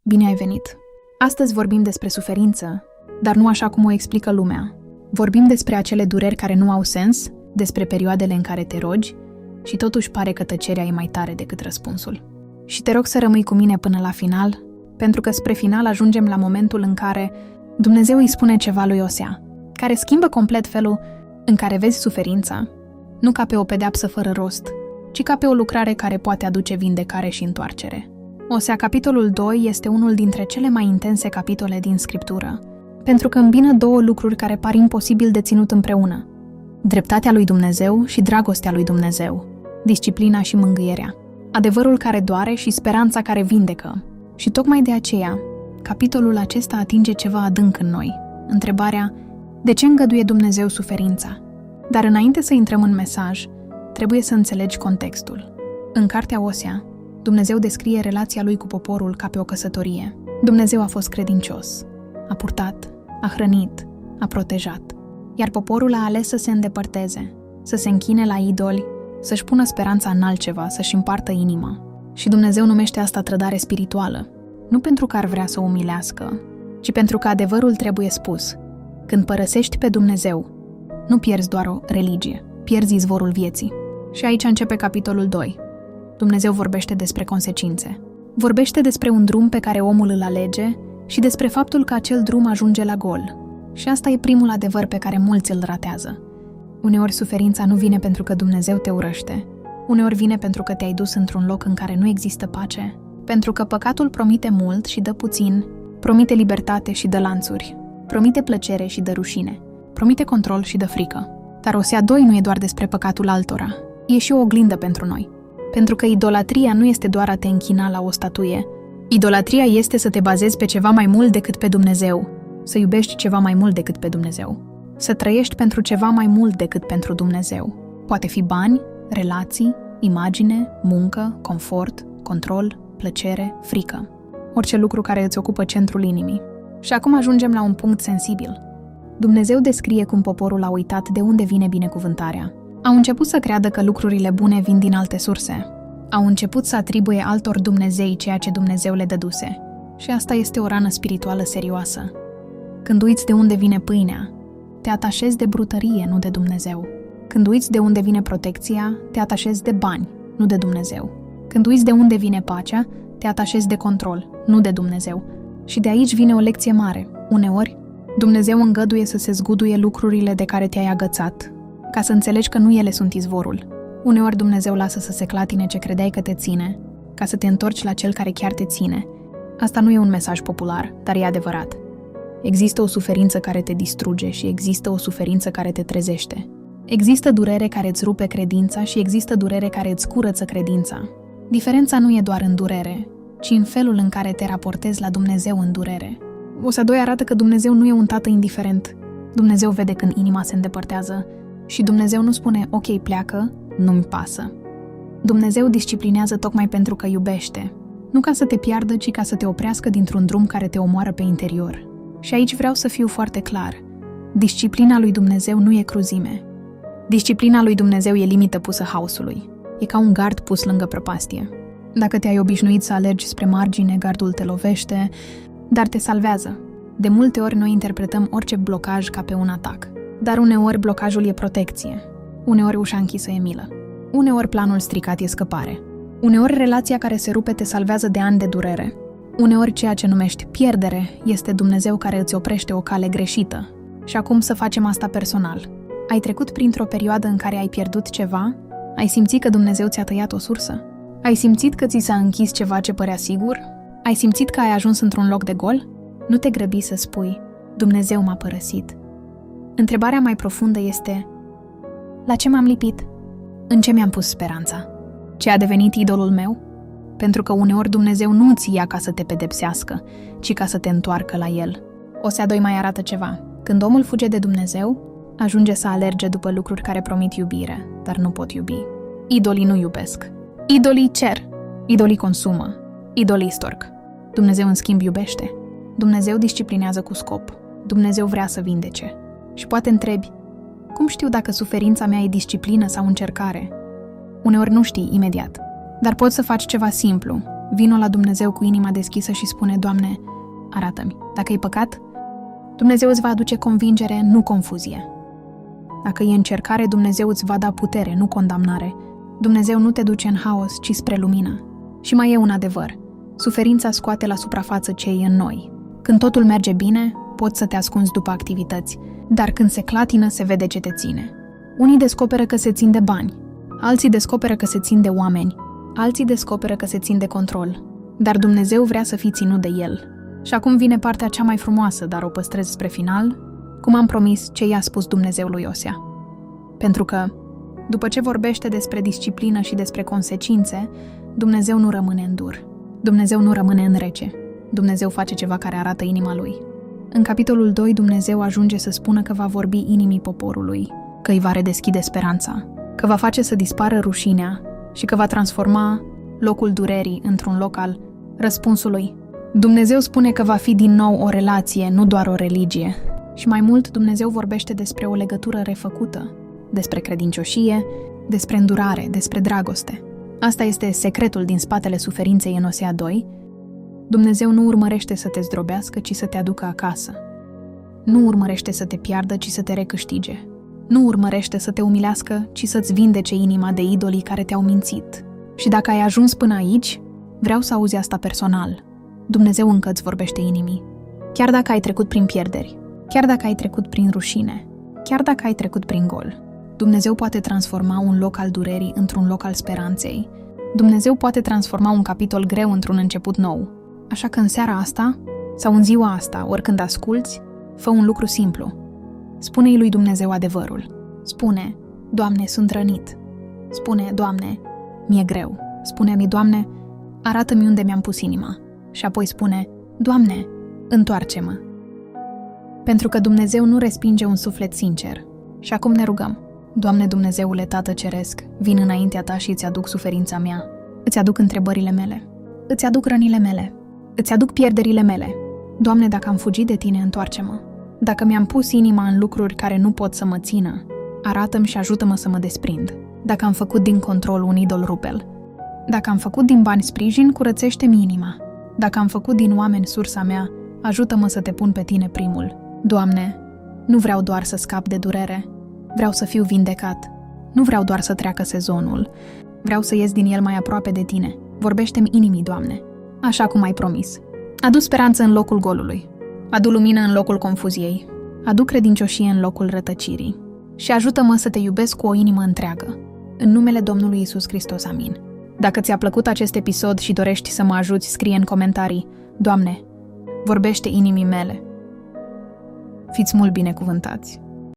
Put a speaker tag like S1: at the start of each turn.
S1: Bine ai venit! Astăzi vorbim despre suferință, dar nu așa cum o explică lumea. Vorbim despre acele dureri care nu au sens, despre perioadele în care te rogi și totuși pare că tăcerea e mai tare decât răspunsul. Și te rog să rămâi cu mine până la final, pentru că spre final ajungem la momentul în care Dumnezeu îi spune ceva lui Osea, care schimbă complet felul în care vezi suferința, nu ca pe o pedeapsă fără rost, ci ca pe o lucrare care poate aduce vindecare și întoarcere. Osea, capitolul 2, este unul dintre cele mai intense capitole din Scriptură, pentru că îmbină două lucruri care par imposibil de ținut împreună: dreptatea lui Dumnezeu și dragostea lui Dumnezeu, disciplina și mângâierea, adevărul care doare și speranța care vindecă. Și tocmai de aceea, capitolul acesta atinge ceva adânc în noi, întrebarea: de ce îngăduie Dumnezeu suferința? Dar înainte să intrăm în mesaj, trebuie să înțelegi contextul. În cartea Osea, Dumnezeu descrie relația lui cu poporul ca pe o căsătorie. Dumnezeu a fost credincios, a purtat, a hrănit, a protejat, iar poporul a ales să se îndepărteze, să se închine la idoli, să-și pună speranța în altceva, să-și împartă inima. Și Dumnezeu numește asta trădare spirituală, nu pentru că ar vrea să o umilească, ci pentru că adevărul trebuie spus. Când părăsești pe Dumnezeu, nu pierzi doar o religie, pierzi izvorul vieții. Și aici începe capitolul 2. Dumnezeu vorbește despre consecințe. Vorbește despre un drum pe care omul îl alege și despre faptul că acel drum ajunge la gol. Și asta e primul adevăr pe care mulți îl ratează. Uneori suferința nu vine pentru că Dumnezeu te urăște. Uneori vine pentru că te-ai dus într-un loc în care nu există pace. Pentru că păcatul promite mult și dă puțin, promite libertate și dă lanțuri, promite plăcere și dă rușine, promite control și dă frică. Dar Osea 2 nu e doar despre păcatul altora, e și o oglindă pentru noi. Pentru că idolatria nu este doar a te închina la o statuie. Idolatria este să te bazezi pe ceva mai mult decât pe Dumnezeu, să iubești ceva mai mult decât pe Dumnezeu, să trăiești pentru ceva mai mult decât pentru Dumnezeu. Poate fi bani, relații, imagine, muncă, confort, control, plăcere, frică. Orice lucru care îți ocupă centrul inimii. Și acum ajungem la un punct sensibil. Dumnezeu descrie cum poporul a uitat de unde vine binecuvântarea. Au început să creadă că lucrurile bune vin din alte surse. Au început să atribuie altor Dumnezei ceea ce Dumnezeu le dăduse. Și asta este o rană spirituală serioasă. Când uiți de unde vine pâinea, te atașezi de brutărie, nu de Dumnezeu. Când uiți de unde vine protecția, te atașezi de bani, nu de Dumnezeu. Când uiți de unde vine pacea, te atașezi de control, nu de Dumnezeu. Și de aici vine o lecție mare. Uneori, Dumnezeu îngăduie să se zguduie lucrurile de care te-ai agățat, ca să înțelegi că nu ele sunt izvorul. Uneori Dumnezeu lasă să se clatine ce credeai că te ține, ca să te întorci la Cel care chiar te ține. Asta nu e un mesaj popular, dar e adevărat. Există o suferință care te distruge și există o suferință care te trezește. Există durere care îți rupe credința și există durere care îți curăță credința. Diferența nu e doar în durere, ci în felul în care te raportezi la Dumnezeu în durere. Osea 2 arată că Dumnezeu nu e un tată indiferent. Dumnezeu vede când inima se îndepărtează și Dumnezeu nu spune: ok, pleacă, nu-mi pasă. Dumnezeu disciplinează tocmai pentru că iubește, nu ca să te piardă, ci ca să te oprească dintr-un drum care te omoară pe interior. Și aici vreau să fiu foarte clar. Disciplina lui Dumnezeu nu e cruzime. Disciplina lui Dumnezeu e limită pusă haosului. E ca un gard pus lângă prăpastie. Dacă te-ai obișnuit să alergi spre margine, gardul te lovește, dar te salvează. De multe ori noi interpretăm orice blocaj ca pe un atac. Dar uneori blocajul e protecție. Uneori ușa închisă e milă. Uneori planul stricat e scăpare. Uneori relația care se rupe te salvează de ani de durere. Uneori ceea ce numești pierdere este Dumnezeu care îți oprește o cale greșită. Și acum să facem asta personal. Ai trecut printr-o perioadă în care ai pierdut ceva? Ai simțit că Dumnezeu ți-a tăiat o sursă? Ai simțit că ți s-a închis ceva ce părea sigur? Ai simțit că ai ajuns într-un loc de gol? Nu te grăbi să spui: Dumnezeu m-a părăsit. Întrebarea mai profundă este: la ce m-am lipit? În ce mi-am pus speranța? Ce a devenit idolul meu? Pentru că uneori Dumnezeu nu îți ia ca să te pedepsească, ci ca să te întoarcă la El. Osea 2 mai arată ceva. Când omul fuge de Dumnezeu, ajunge să alerge după lucruri care promit iubire, dar nu pot iubi. Idolii nu iubesc. Idolii cer. Idolii consumă. Idolii storc. Dumnezeu în schimb iubește. Dumnezeu disciplinează cu scop. Dumnezeu vrea să vindece. Și poate întrebi: cum știu dacă suferința mea e disciplină sau încercare? Uneori nu știi imediat, dar poți să faci ceva simplu. Vino la Dumnezeu cu inima deschisă și spune: Doamne, arată-mi. Dacă e păcat, Dumnezeu îți va aduce convingere, nu confuzie. Dacă e încercare, Dumnezeu îți va da putere, nu condamnare. Dumnezeu nu te duce în haos, ci spre lumină. Și mai e un adevăr. Suferința scoate la suprafață ce e în noi. Când totul merge bine, poți să te ascunzi după activități, dar când se clatină, se vede ce te ține. Unii descoperă că se țin de bani, alții descoperă că se țin de oameni, alții descoperă că se țin de control. Dar Dumnezeu vrea să fii ținut de El. Și acum vine partea cea mai frumoasă, dar o păstrez spre final, cum am promis ce i-a spus Dumnezeu lui Osea. Pentru că, după ce vorbește despre disciplină și despre consecințe, Dumnezeu nu rămâne în dur. Dumnezeu nu rămâne în rece. Dumnezeu face ceva care arată inima Lui. În capitolul 2, Dumnezeu ajunge să spună că va vorbi inimii poporului, că îi va redeschide speranța, că va face să dispară rușinea și că va transforma locul durerii într-un loc al răspunsului. Dumnezeu spune că va fi din nou o relație, nu doar o religie. Și mai mult, Dumnezeu vorbește despre o legătură refăcută, despre credincioșie, despre îndurare, despre dragoste. Asta este secretul din spatele suferinței în Osea 2. Dumnezeu nu urmărește să te zdrobească, ci să te aducă acasă. Nu urmărește să te piardă, ci să te recâștige. Nu urmărește să te umilească, ci să-ți vindece inima de idolii care te-au mințit. Și dacă ai ajuns până aici, vreau să auzi asta personal. Dumnezeu încă îți vorbește inimii. Chiar dacă ai trecut prin pierderi, chiar dacă ai trecut prin rușine, chiar dacă ai trecut prin gol, Dumnezeu poate transforma un loc al durerii într-un loc al speranței. Dumnezeu poate transforma un capitol greu într-un început nou. Așa că în seara asta, sau în ziua asta, oricând asculți, fă un lucru simplu. Spune-i lui Dumnezeu adevărul. Spune: Doamne, sunt rănit. Spune: Doamne, mi-e greu. Spune-mi: Doamne, arată-mi unde mi-am pus inima. Și apoi spune: Doamne, întoarce-mă. Pentru că Dumnezeu nu respinge un suflet sincer. Și acum ne rugăm. Doamne Dumnezeule Tată Ceresc, vin înaintea Ta și îți aduc suferința mea. Îți aduc întrebările mele. Îți aduc rănile mele. Îți aduc pierderile mele. Doamne, dacă am fugit de Tine, întoarce-mă. Dacă mi-am pus inima în lucruri care nu pot să mă țină, arată-mi și ajută-mă să mă desprind. Dacă am făcut din control un idol, rupe-l. Dacă am făcut din bani sprijin, curățește-mi inima. Dacă am făcut din oameni sursa mea, ajută-mă să Te pun pe Tine primul. Doamne, nu vreau doar să scap de durere, vreau să fiu vindecat. Nu vreau doar să treacă sezonul, vreau să ies din el mai aproape de Tine. Vorbește-mi inimii, Doamne, așa cum ai promis. Adu speranță în locul golului, adu lumină în locul confuziei, adu credincioșie în locul rătăcirii și ajută-mă să Te iubesc cu o inimă întreagă. În numele Domnului Iisus Hristos, amin. Dacă ți-a plăcut acest episod și dorești să mă ajuți, scrie în comentarii: Doamne, vorbește inimii mele. Fiți mult binecuvântați!